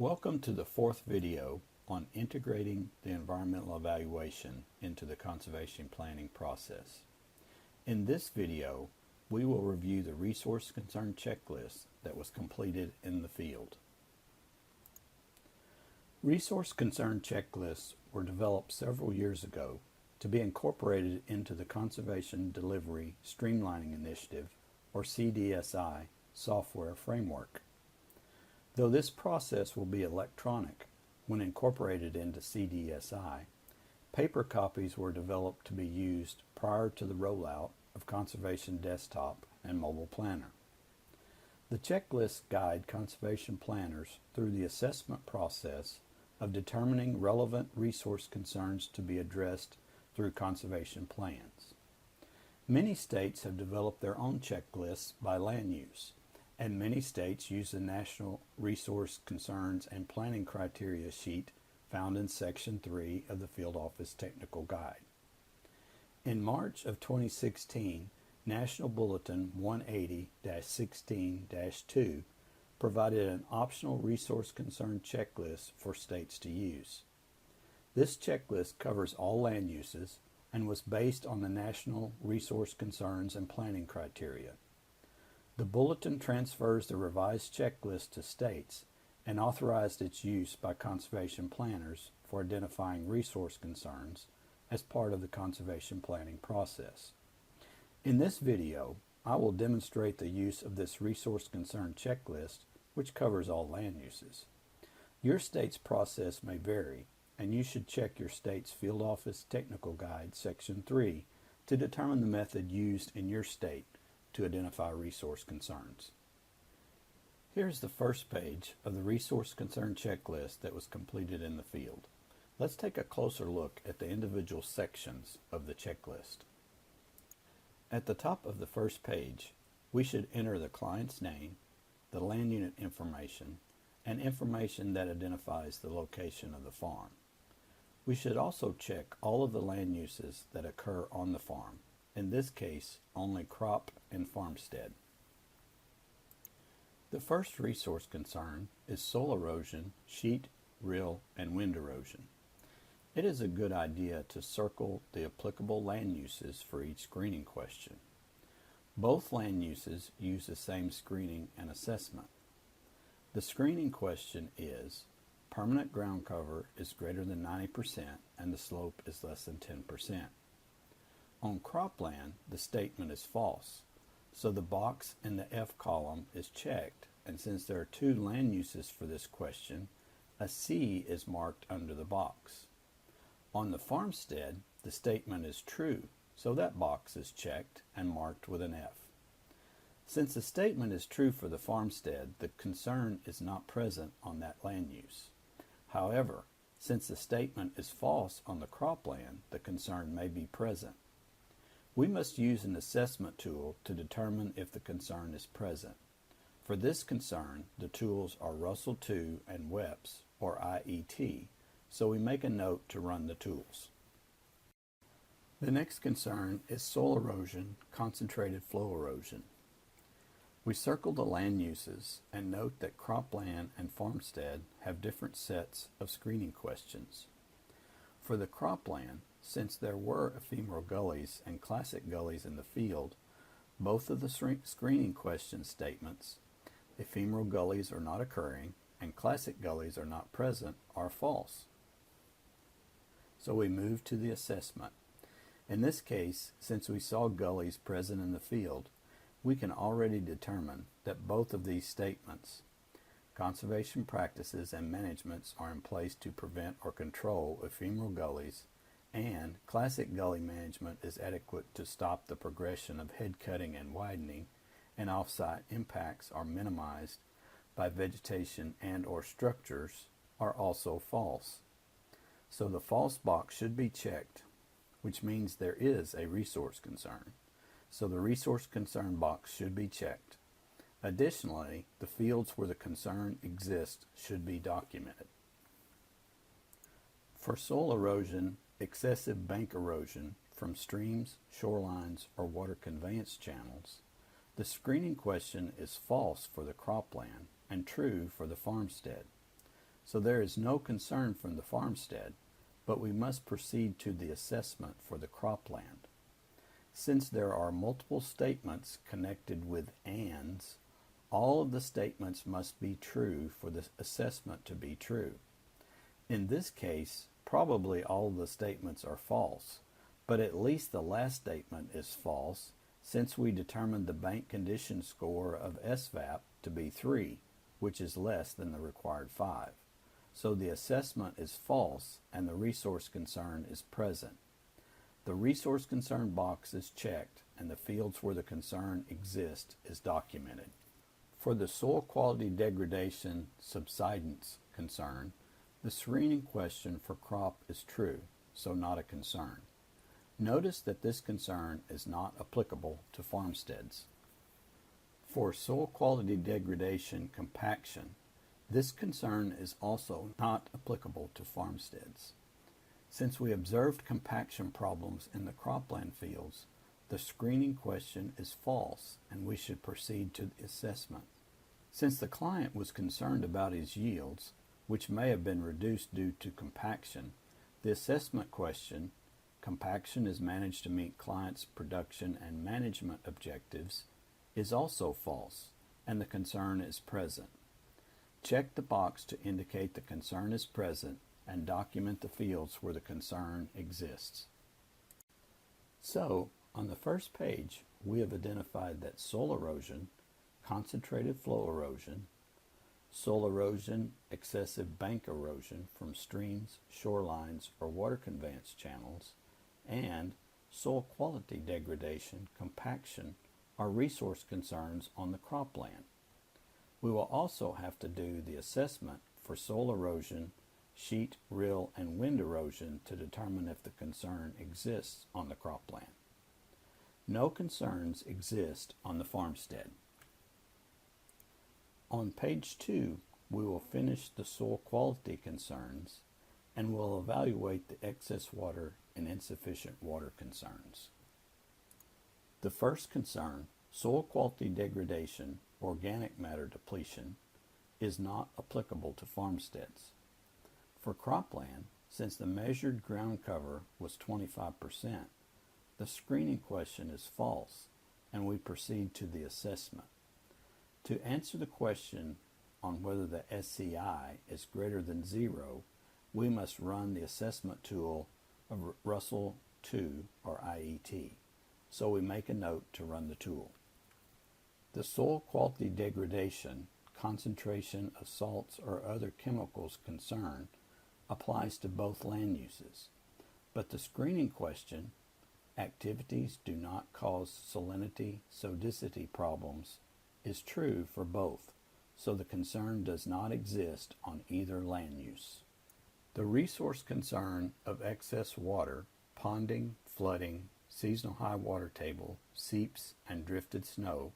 Welcome to the fourth video on integrating the environmental evaluation into the conservation planning process. In this video, we will review the resource concern checklist that was completed in the field. Resource concern checklists were developed several years ago to be incorporated into the Conservation Delivery Streamlining Initiative, or CDSI, software framework. Though this process will be electronic when incorporated into CDSI, paper copies were developed to be used prior to the rollout of Conservation Desktop and Mobile Planner. The checklists guide conservation planners through the assessment process of determining relevant resource concerns to be addressed through conservation plans. Many states have developed their own checklists by land use, and many states use the National Resource Concerns and Planning Criteria sheet found in Section 3 of the Field Office Technical Guide. In March of 2016, National Bulletin 180-16-2 provided an optional resource concern checklist for states to use. This checklist covers all land uses and was based on the National Resource Concerns and Planning Criteria. The Bulletin transfers the revised checklist to states and authorized its use by conservation planners for identifying resource concerns as part of the conservation planning process. In this video, I will demonstrate the use of this resource concern checklist, which covers all land uses. Your state's process may vary, and you should check your state's Field Office Technical Guide, Section 3, to determine the method used in your state to identify resource concerns. Here's the first page of the resource concern checklist that was completed in the field. Let's take a closer look at the individual sections of the checklist. At the top of the first page, we should enter the client's name, the land unit information, and information that identifies the location of the farm. We should also check all of the land uses that occur on the farm, in this case only crop and farmstead. The first resource concern is soil erosion, sheet, rill, and wind erosion. It is a good idea to circle the applicable land uses for each screening question. Both land uses use the same screening and assessment. The screening question is: permanent ground cover is greater than 90% and the slope is less than 10%. On cropland, the statement is false, so the box in the F column is checked, and since there are two land uses for this question, a C is marked under the box. On the farmstead, the statement is true, so that box is checked and marked with an F. Since the statement is true for the farmstead, the concern is not present on that land use. However, since the statement is false on the cropland, the concern may be present. We must use an assessment tool to determine if the concern is present. For this concern, the tools are Russell II and WEPS, or IET, so we make a note to run the tools. The next concern is soil erosion, concentrated flow erosion. We circle the land uses and note that cropland and farmstead have different sets of screening questions. For the cropland, since there were ephemeral gullies and classic gullies in the field, both of the screening question statements, ephemeral gullies are not occurring and classic gullies are not present, are false. So we move to the assessment. In this case, since we saw gullies present in the field, we can already determine that both of these statements, conservation practices and managements are in place to prevent or control ephemeral gullies, and classic gully management is adequate to stop the progression of head cutting and widening, and offsite impacts are minimized by vegetation and or structures, are also false. So the false box should be checked, which means there is a resource concern. So the resource concern box should be checked. Additionally, the fields where the concern exists should be documented. For soil erosion, excessive bank erosion from streams, shorelines, or water conveyance channels, the screening question is false for the cropland and true for the farmstead. so there is no concern from the farmstead, but we must proceed to the assessment for the cropland. Since there are multiple statements connected with ands, all of the statements must be true for the assessment to be true. In this case, probably all of the statements are false, but at least the last statement is false since we determined the bank condition score of SVAP to be 3, which is less than the required 5. So the assessment is false and the resource concern is present. The resource concern box is checked and the fields where the concern exists is documented. For the soil quality degradation subsidence concern, the screening question for crop is true, so not a concern. Notice that this concern is not applicable to farmsteads. For soil quality degradation compaction, this concern is also not applicable to farmsteads. Since we observed compaction problems in the cropland fields, the screening question is false and we should proceed to the assessment. Since the client was concerned about his yields, which may have been reduced due to compaction, the assessment question, compaction is managed to meet client's production and management objectives, is also false, and the concern is present. Check the box to indicate the concern is present and document the fields where the concern exists. So, on the first page, we have identified that soil erosion, concentrated flow erosion, soil erosion, excessive bank erosion from streams, shorelines, or water conveyance channels, and soil quality degradation, compaction, are resource concerns on the cropland. We will also have to do the assessment for soil erosion, sheet, rill, and wind erosion to determine if the concern exists on the cropland. No concerns exist on the farmstead. On page 2, we will finish the soil quality concerns and will evaluate the excess water and insufficient water concerns. The first concern, soil quality degradation, organic matter depletion, is not applicable to farmsteads. For cropland, since the measured ground cover was 25%, the screening question is false and we proceed to the assessment. To answer the question on whether the SCI is greater than 0, we must run the assessment tool of Russell II or IET, so we make a note to run the tool. The soil quality degradation, concentration of salts or other chemicals concern applies to both land uses, but the screening question, activities do not cause salinity, sodicity problems, is true for both, so the concern does not exist on either land use. The resource concern of excess water, ponding, flooding, seasonal high water table, seeps, and drifted snow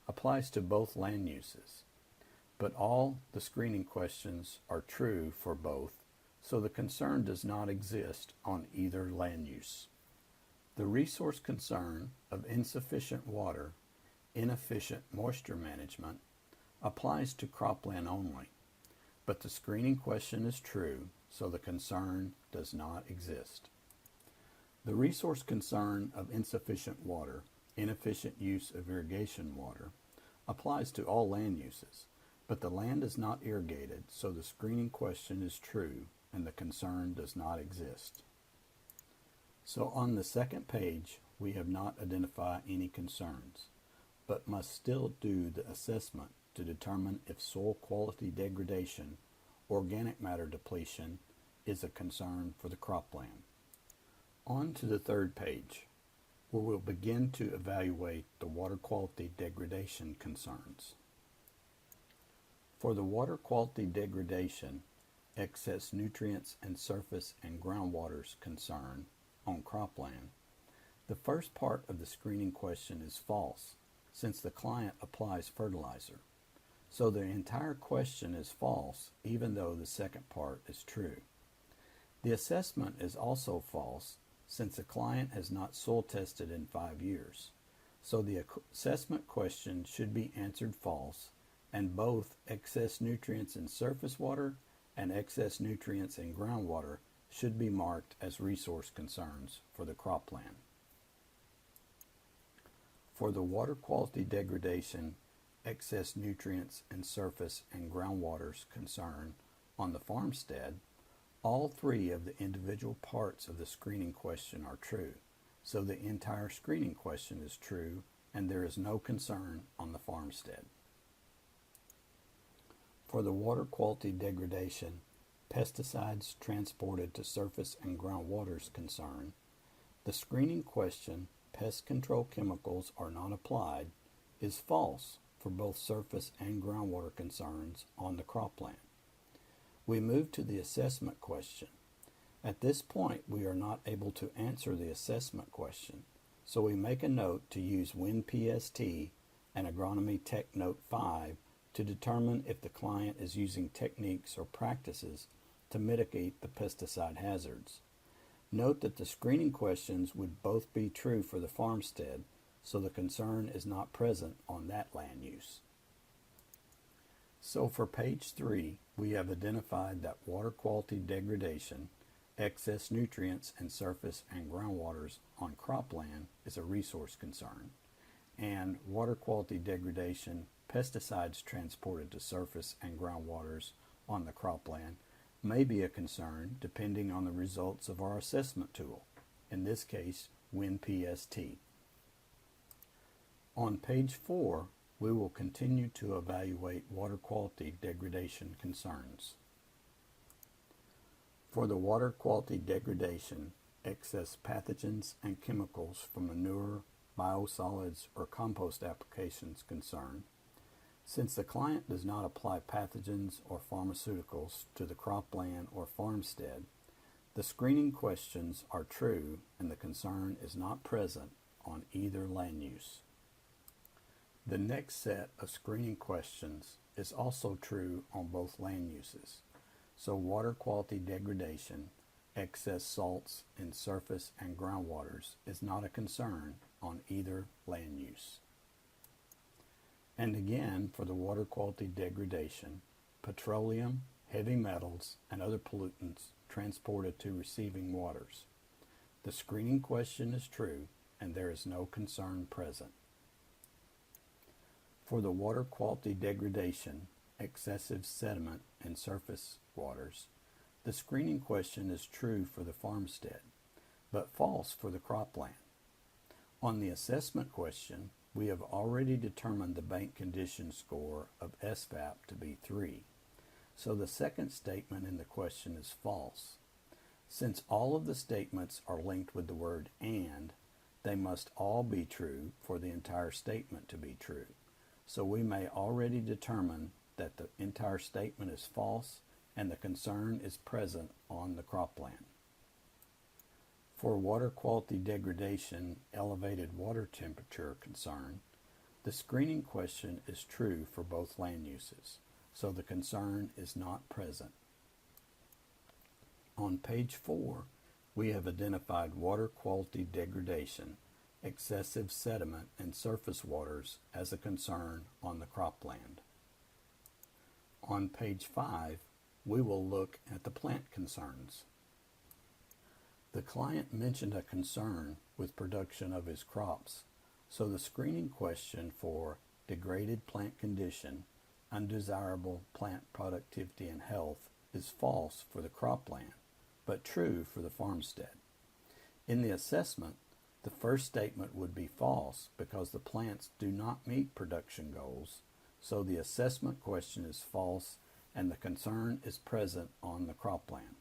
applies to both land uses, but all the screening questions are true for both, so the concern does not exist on either land use. The resource concern of insufficient water, inefficient moisture management applies to cropland only, but the screening question is true, so the concern does not exist. The resource concern of insufficient water, inefficient use of irrigation water, applies to all land uses, but the land is not irrigated, so the screening question is true and the concern does not exist. So on the second page, we have not identified any concerns, but must still do the assessment to determine if soil quality degradation, organic matter depletion, is a concern for the cropland. On to the third page, where we'll begin to evaluate the water quality degradation concerns. For the water quality degradation, excess nutrients and surface and groundwaters concern on cropland, the first part of the screening question is false, since the client applies fertilizer. So the entire question is false, even though the second part is true. The assessment is also false, since the client has not soil tested in 5 years. So the assessment question should be answered false, and both excess nutrients in surface water and excess nutrients in groundwater should be marked as resource concerns for the cropland. For the water quality degradation, excess nutrients in surface and groundwaters concern on the farmstead, all three of the individual parts of the screening question are true, so the entire screening question is true and there is no concern on the farmstead. For the water quality degradation, pesticides transported to surface and groundwaters concern, the screening question, pest control chemicals are not applied, is false for both surface and groundwater concerns on the cropland. We move to the assessment question. At this point, we are not able to answer the assessment question, so we make a note to use WinPST and Agronomy Tech Note 5 to determine if the client is using techniques or practices to mitigate the pesticide hazards. Note that the screening questions would both be true for the farmstead, so the concern is not present on that land use. So for page 3, we have identified that water quality degradation, excess nutrients in surface and groundwaters on cropland is a resource concern, and water quality degradation, pesticides transported to surface and groundwaters on the cropland may be a concern depending on the results of our assessment tool, in this case, WinPST. On page 4, we will continue to evaluate water quality degradation concerns. For the water quality degradation, excess pathogens and chemicals from manure, biosolids, or compost applications concern, since the client does not apply pathogens or pharmaceuticals to the cropland or farmstead, the screening questions are true and the concern is not present on either land use. The next set of screening questions is also true on both land uses, so water quality degradation, excess salts in surface and groundwaters is not a concern on either land use. And again, for the water quality degradation, petroleum, heavy metals, and other pollutants transported to receiving waters. The screening question is true, and there is no concern present. For the water quality degradation, excessive sediment in surface waters, the screening question is true for the farmstead, but false for the cropland. On the assessment question, we have already determined the bank condition score of SVAP to be 3, so the second statement in the question is false. Since all of the statements are linked with the word "and," they must all be true for the entire statement to be true, so we may already determine that the entire statement is false and the concern is present on the cropland. For water quality degradation, elevated water temperature concern, the screening question is true for both land uses, so the concern is not present. On page 4, we have identified water quality degradation, excessive sediment in surface waters as a concern on the cropland. On page 5, we will look at the plant concerns. The client mentioned a concern with production of his crops, so the screening question for degraded plant condition, undesirable plant productivity and health is false for the cropland, but true for the farmstead. In the assessment, the first statement would be false because the plants do not meet production goals, so the assessment question is false and the concern is present on the cropland.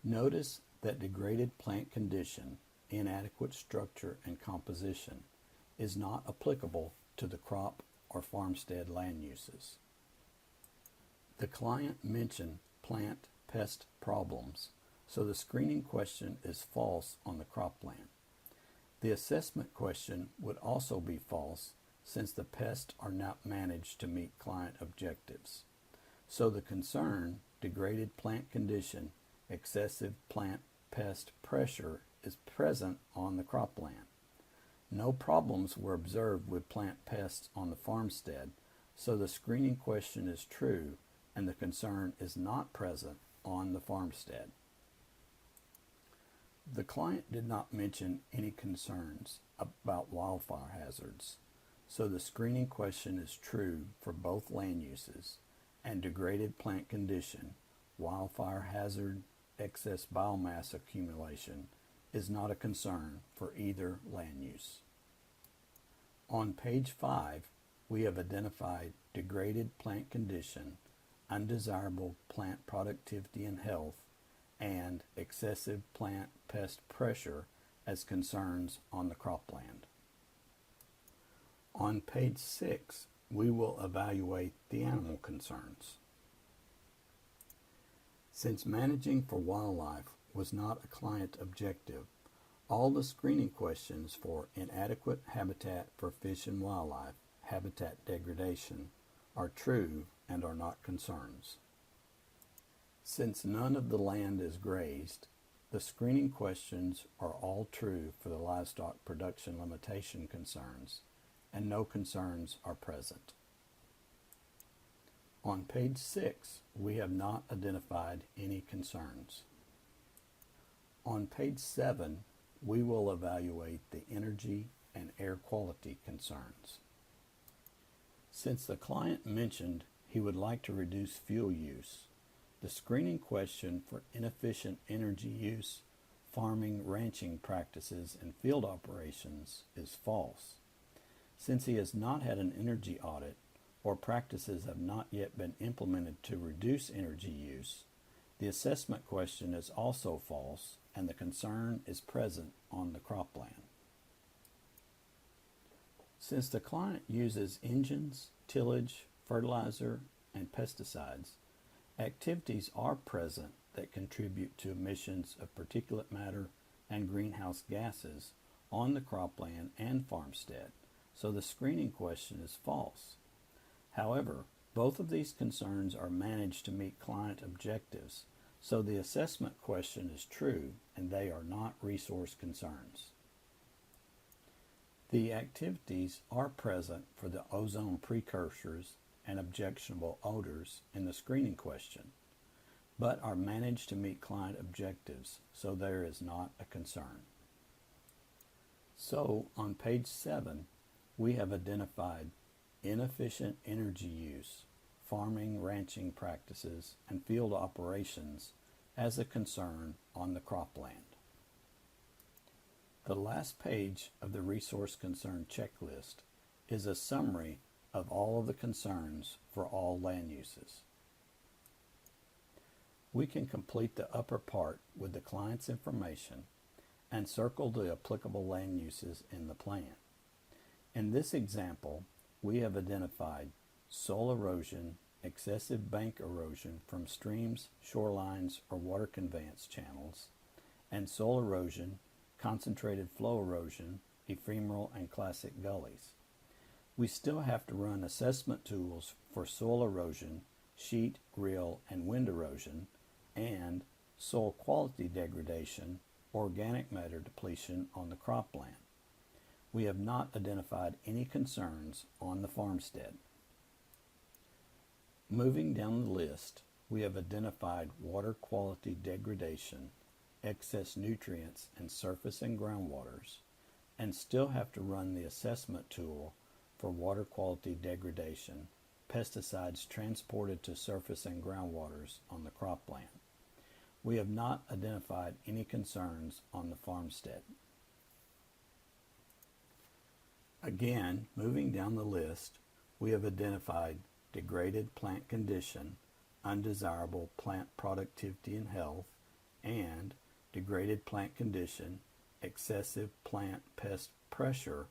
Notice that degraded plant condition, inadequate structure and composition is not applicable to the crop or farmstead land uses. The client mentioned plant pest problems, so the screening question is false on the cropland. The assessment question would also be false since the pests are not managed to meet client objectives. So the concern, degraded plant condition, excessive plant pest pressure is present on the cropland. No problems were observed with plant pests on the farmstead, so the screening question is true and the concern is not present on the farmstead. The client did not mention any concerns about wildfire hazards, so the screening question is true for both land uses, and degraded plant condition, wildfire hazard, excess biomass accumulation is not a concern for either land use. On page 5, we have identified degraded plant condition, undesirable plant productivity and health, and excessive plant pest pressure as concerns on the cropland. On page 6, we will evaluate the animal concerns. Since managing for wildlife was not a client objective, all the screening questions for inadequate habitat for fish and wildlife, habitat degradation, are true and are not concerns. Since none of the land is grazed, the screening questions are all true for the livestock production limitation concerns, and no concerns are present. On page 6, we have not identified any concerns. On page 7, we will evaluate the energy and air quality concerns. Since the client mentioned he would like to reduce fuel use, the screening question for inefficient energy use, farming, ranching practices, and field operations is false. Since he has not had an energy audit, or practices have not yet been implemented to reduce energy use, the assessment question is also false, and the concern is present on the cropland. Since the client uses engines, tillage, fertilizer, and pesticides, activities are present that contribute to emissions of particulate matter and greenhouse gases on the cropland and farmstead, so the screening question is false. However, both of these concerns are managed to meet client objectives, so the assessment question is true and they are not resource concerns. The activities are present for the ozone precursors and objectionable odors in the screening question, but are managed to meet client objectives, so there is not a concern. So, on page 7, we have identified inefficient energy use, farming, ranching practices, and field operations as a concern on the cropland. The last page of the resource concern checklist is a summary of all of the concerns for all land uses. We can complete the upper part with the client's information and circle the applicable land uses in the plan. In this example, we have identified soil erosion, excessive bank erosion from streams, shorelines, or water conveyance channels, and soil erosion, concentrated flow erosion, ephemeral and classic gullies. We still have to run assessment tools for soil erosion, sheet, rill, and wind erosion, and soil quality degradation, organic matter depletion on the cropland. We have not identified any concerns on the farmstead. Moving down the list, we have identified water quality degradation, excess nutrients in surface and groundwaters, and still have to run the assessment tool for water quality degradation, pesticides transported to surface and groundwaters on the cropland. We have not identified any concerns on the farmstead. Again, moving down the list, we have identified degraded plant condition, undesirable plant productivity and health, and degraded plant condition, excessive plant pest pressure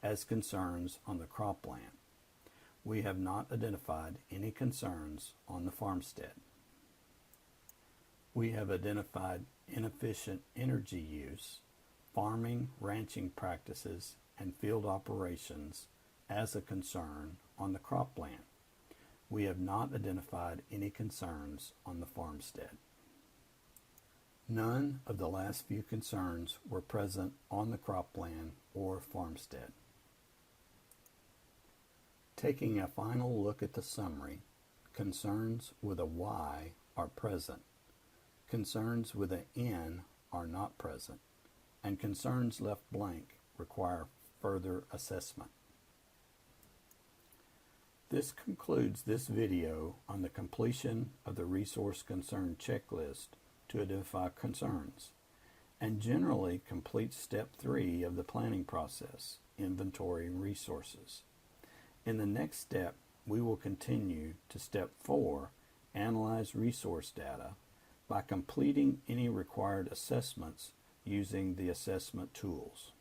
as concerns on the cropland. We have not identified any concerns on the farmstead. We have identified inefficient energy use, farming, ranching practices, and field operations as a concern on the cropland. We have not identified any concerns on the farmstead. None of the last few concerns were present on the cropland or farmstead. Taking a final look at the summary, concerns with a Y are present, concerns with an N are not present, and concerns left blank require further assessment. This concludes this video on the completion of the resource concern checklist to identify concerns, and generally completes step 3 of the planning process, inventory resources. In the next step, we will continue to step 4, analyze resource data, by completing any required assessments using the assessment tools.